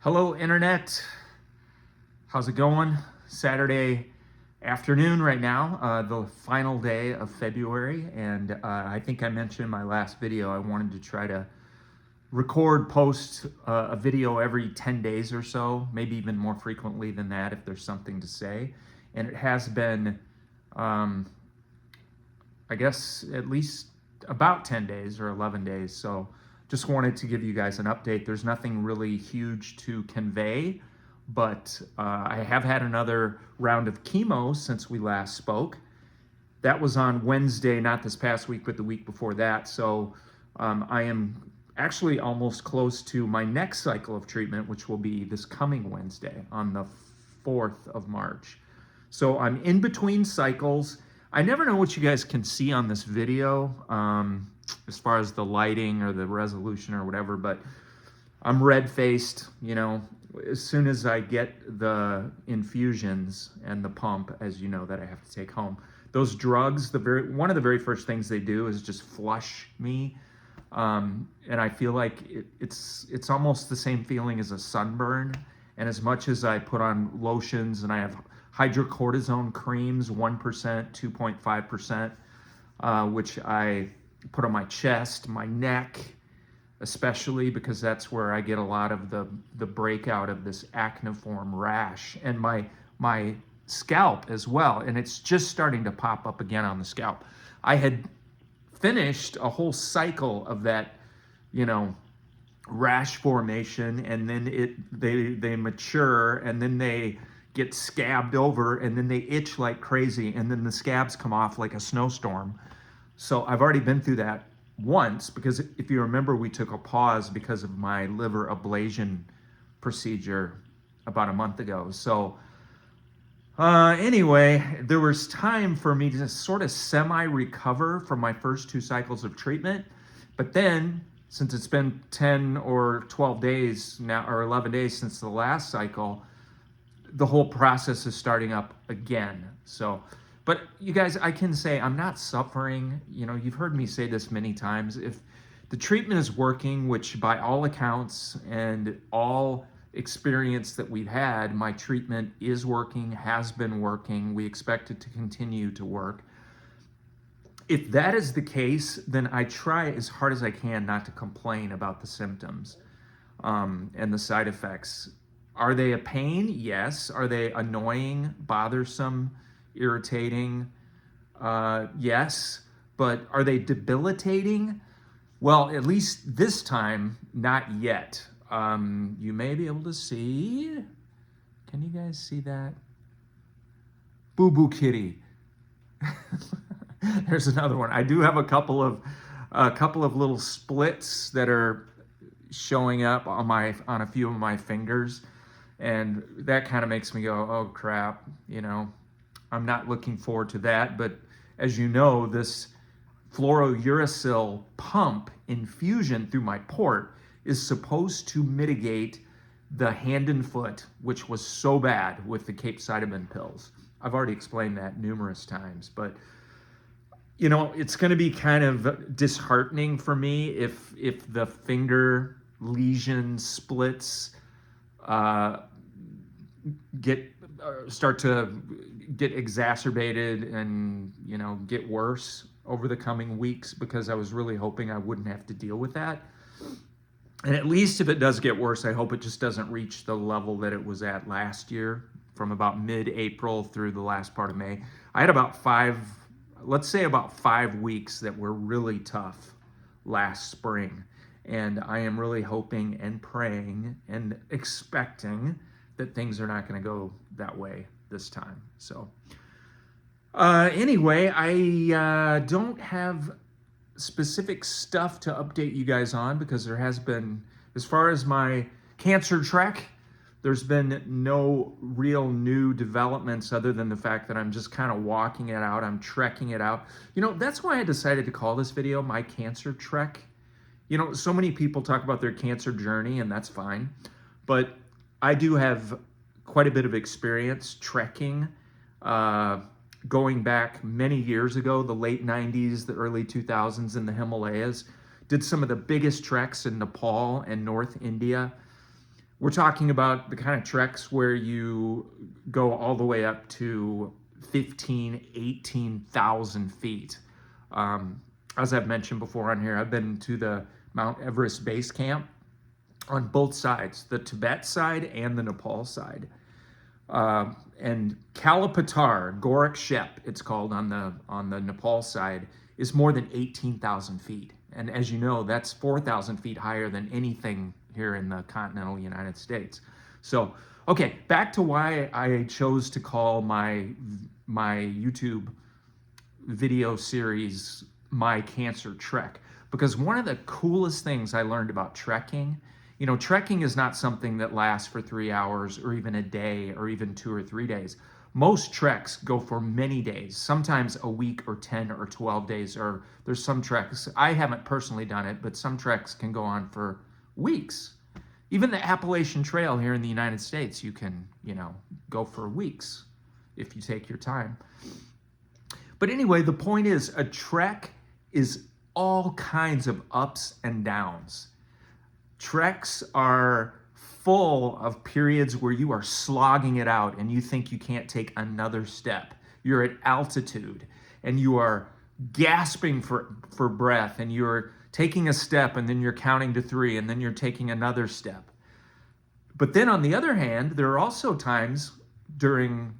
Hello, Internet. How's it going? Saturday afternoon right now, the final day of February. And I think I mentioned in my last video, I wanted to try to post a video every 10 days or so, maybe even more frequently than that if there's something to say. And it has been, I guess, at least about 10 days or 11 days. So just wanted to give you guys an update. There's nothing really huge to convey, but I have had another round of chemo since we last spoke. That was on Wednesday, not this past week, but the week before that. So I am actually almost close to my next cycle of treatment, which will be this coming Wednesday on the 4th of March. So I'm in between cycles. I never know what you guys can see on this video as far as the lighting or the resolution or whatever, but I'm red-faced, you know. As soon as I get the infusions and the pump, as you know, that I have to take home, those drugs, one of the very first things they do is just flush me, and I feel like it's almost the same feeling as a sunburn. And as much as I put on lotions and I have hydrocortisone creams, 1%, 2.5%, which I put on my chest, my neck, especially because that's where I get a lot of the breakout of this acneiform rash, and my scalp as well. And it's just starting to pop up again on the scalp. I had finished a whole cycle of that, you know, rash formation, and then they mature, and then they get scabbed over, and then they itch like crazy, and then the scabs come off like a snowstorm. So I've already been through that once, because if you remember, we took a pause because of my liver ablation procedure about a month ago. So anyway, there was time for me to sort of semi-recover from my first 2 cycles of treatment. But then, since it's been 10 or 12 days now, or 11 days since the last cycle, the whole process is starting up again. So, but you guys, I can say I'm not suffering. You know, you've heard me say this many times. If the treatment is working, which by all accounts and all experience that we've had, my treatment is working, has been working. We expect it to continue to work. If that is the case, then I try as hard as I can not to complain about the symptoms and the side effects. Are they a pain? Yes. Are they annoying, bothersome, irritating? Yes. But are they debilitating? Well, at least this time, not yet. You may be able to see. Can you guys see that? Boo Boo Kitty. There's another one. I do have a couple of little splits that are showing up on a few of my fingers, and that kind of makes me go, oh crap, you know. I'm not looking forward to that. But as you know, this fluorouracil pump infusion through my port is supposed to mitigate the hand and foot, which was so bad with the capecitabine pills. I've already explained that numerous times, but you know, it's going to be kind of disheartening for me if the finger lesion splits start to get exacerbated and, you know, get worse over the coming weeks, because I was really hoping I wouldn't have to deal with that. And at least if it does get worse, I hope it just doesn't reach the level that it was at last year, from about mid-April through the last part of May. I had about 5 weeks that were really tough last spring. And I am really hoping and praying and expecting that things are not going to go that way this time. So anyway, I don't have specific stuff to update you guys on, because there has been, as far as my cancer trek, there's been no real new developments other than the fact that I'm just kind of walking it out. I'm trekking it out. You know, that's why I decided to call this video My Cancer Trek. You know, so many people talk about their cancer journey, and that's fine. But I do have quite a bit of experience trekking, going back many years ago, the late 90s, the early 2000s in the Himalayas. Did some of the biggest treks in Nepal and North India. We're talking about the kind of treks where you go all the way up to 15, 18,000 feet. As I've mentioned before on here, I've been to the Mount Everest base camp on both sides, the Tibet side and the Nepal side. And Kalapatar, Gorak Shep, it's called on the Nepal side, is more than 18,000 feet. And as you know, that's 4,000 feet higher than anything here in the continental United States. So, okay, back to why I chose to call my YouTube video series My Cancer Trek. Because one of the coolest things I learned about trekking, you know, trekking is not something that lasts for 3 hours or even a day or even 2 or 3 days. Most treks go for many days, sometimes a week or 10 or 12 days, or there's some treks, I haven't personally done it, but some treks can go on for weeks. Even the Appalachian Trail here in the United States, you can, you know, go for weeks if you take your time. But anyway, the point is a trek is all kinds of ups and downs. Treks are full of periods where you are slogging it out and you think you can't take another step. You're at altitude and you are gasping for breath, and you're taking a step and then you're counting to 3 and then you're taking another step. But then on the other hand, there are also times during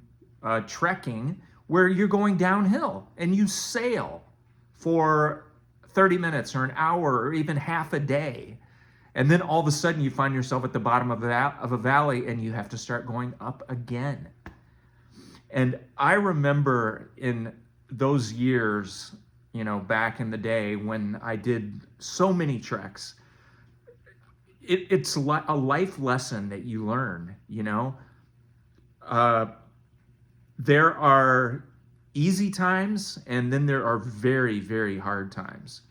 trekking where you're going downhill and you sail for 30 minutes or an hour or even half a day. And then all of a sudden you find yourself at the bottom of a valley and you have to start going up again. And I remember in those years, you know, back in the day when I did so many treks, it's a life lesson that you learn, you know. There are easy times and then there are very, very hard times.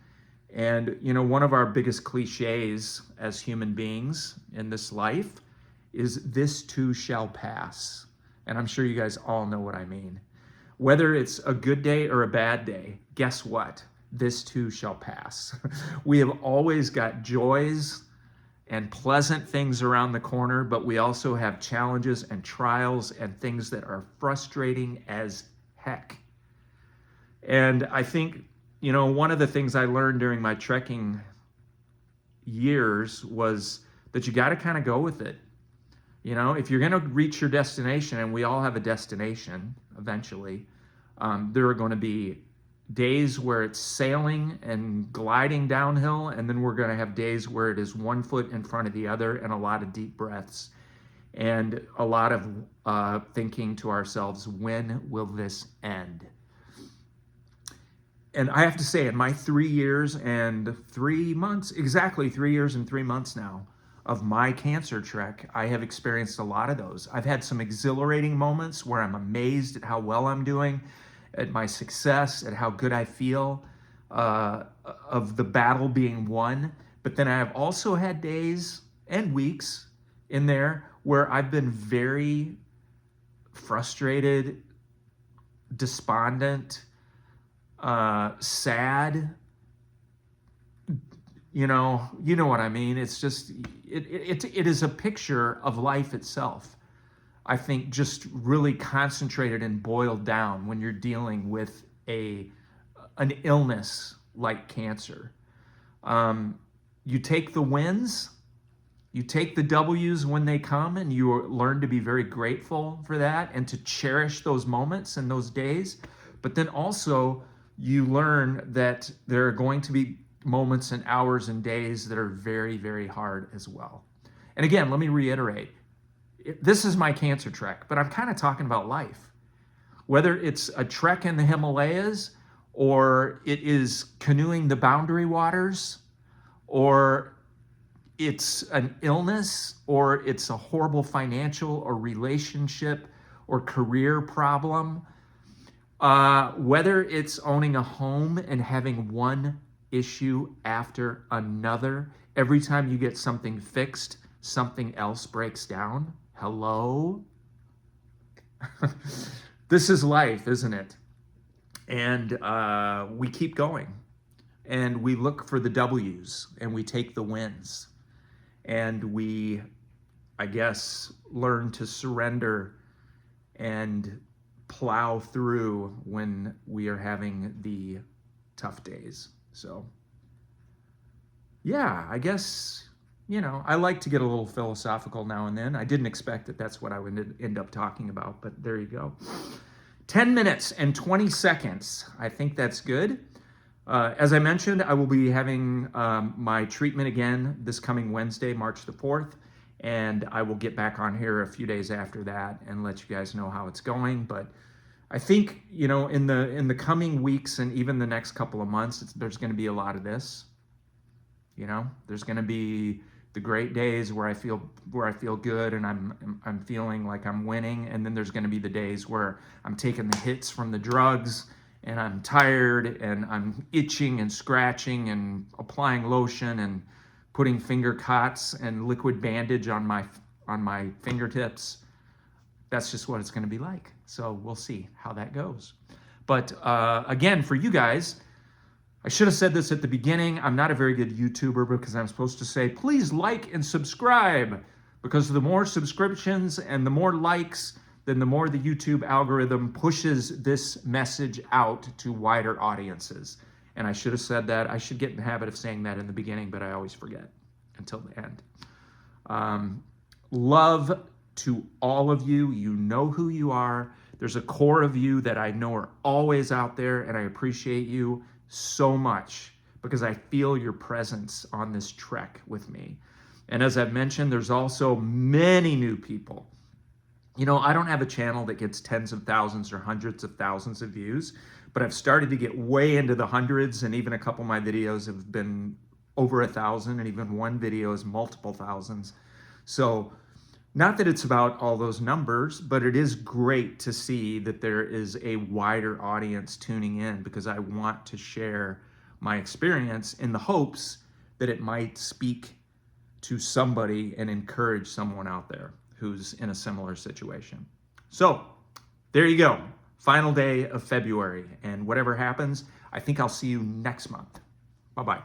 And, you know, one of our biggest cliches as human beings in this life is this too shall pass. And I'm sure you guys all know what I mean. Whether it's a good day or a bad day, guess what? This too shall pass. We have always got joys and pleasant things around the corner, but we also have challenges and trials and things that are frustrating as heck. And I think, you know, one of the things I learned during my trekking years was that you got to kind of go with it. You know, if you're going to reach your destination, and we all have a destination eventually, there are going to be days where it's sailing and gliding downhill, and then we're going to have days where it is one foot in front of the other and a lot of deep breaths and a lot of thinking to ourselves, when will this end? And I have to say, in my 3 years and 3 months, exactly 3 years and 3 months now of my cancer trek, I have experienced a lot of those. I've had some exhilarating moments where I'm amazed at how well I'm doing, at my success, at how good I feel, of the battle being won. But then I have also had days and weeks in there where I've been very frustrated, despondent, sad. You know what I mean. It's just it is a picture of life itself. I think just really concentrated and boiled down when you're dealing with an illness like cancer. You take the wins, you take the W's when they come, and you learn to be very grateful for that and to cherish those moments and those days. But then also you learn that there are going to be moments and hours and days that are very, very hard as well. And again, let me reiterate, this is my cancer trek, but I'm kind of talking about life. Whether it's a trek in the Himalayas, or it is canoeing the boundary waters, or it's an illness, or it's a horrible financial or relationship or career problem, whether it's owning a home and having one issue after another, every time you get something fixed, something else breaks down. Hello? This is life, isn't it? And we keep going. And we look for the W's, and we take the wins. And we I guess, learn to surrender and plow through when we are having the tough days. So, yeah, I guess, I like to get a little philosophical now and then. I didn't expect that that's what I would end up talking about, but there you go. 10 minutes and 20 seconds. I think that's good. As I mentioned, I will be having my treatment again this coming Wednesday, March the 4th, and I will get back on here a few days after that and let you guys know how it's going. But I think, in the coming weeks and even the next couple of months, there's going to be a lot of this. There's going to be the great days where I feel good and I'm feeling like I'm winning, and then there's going to be the days where I'm taking the hits from the drugs and I'm tired and I'm itching and scratching and applying lotion and putting finger cots and liquid bandage on my fingertips. That's just what it's going to be like. So we'll see how that goes. But again, for you guys, I should have said this at the beginning. I'm not a very good YouTuber because I'm supposed to say, please like and subscribe, because the more subscriptions and the more likes, then the more the YouTube algorithm pushes this message out to wider audiences. And I should have said that. I should get in the habit of saying that in the beginning, but I always forget until the end. Love to all of you. You know who you are. There's a core of you that I know are always out there, and I appreciate you so much because I feel your presence on this trek with me. And as I've mentioned, there's also many new people. I don't have a channel that gets tens of thousands or hundreds of thousands of views, but I've started to get way into the hundreds, and even a couple of my videos have been over 1,000, and even one video is multiple thousands. So not that it's about all those numbers, but it is great to see that there is a wider audience tuning in, because I want to share my experience in the hopes that it might speak to somebody and encourage someone out there who's in a similar situation. So there you go. Final day of February. And whatever happens, I think I'll see you next month. Bye-bye.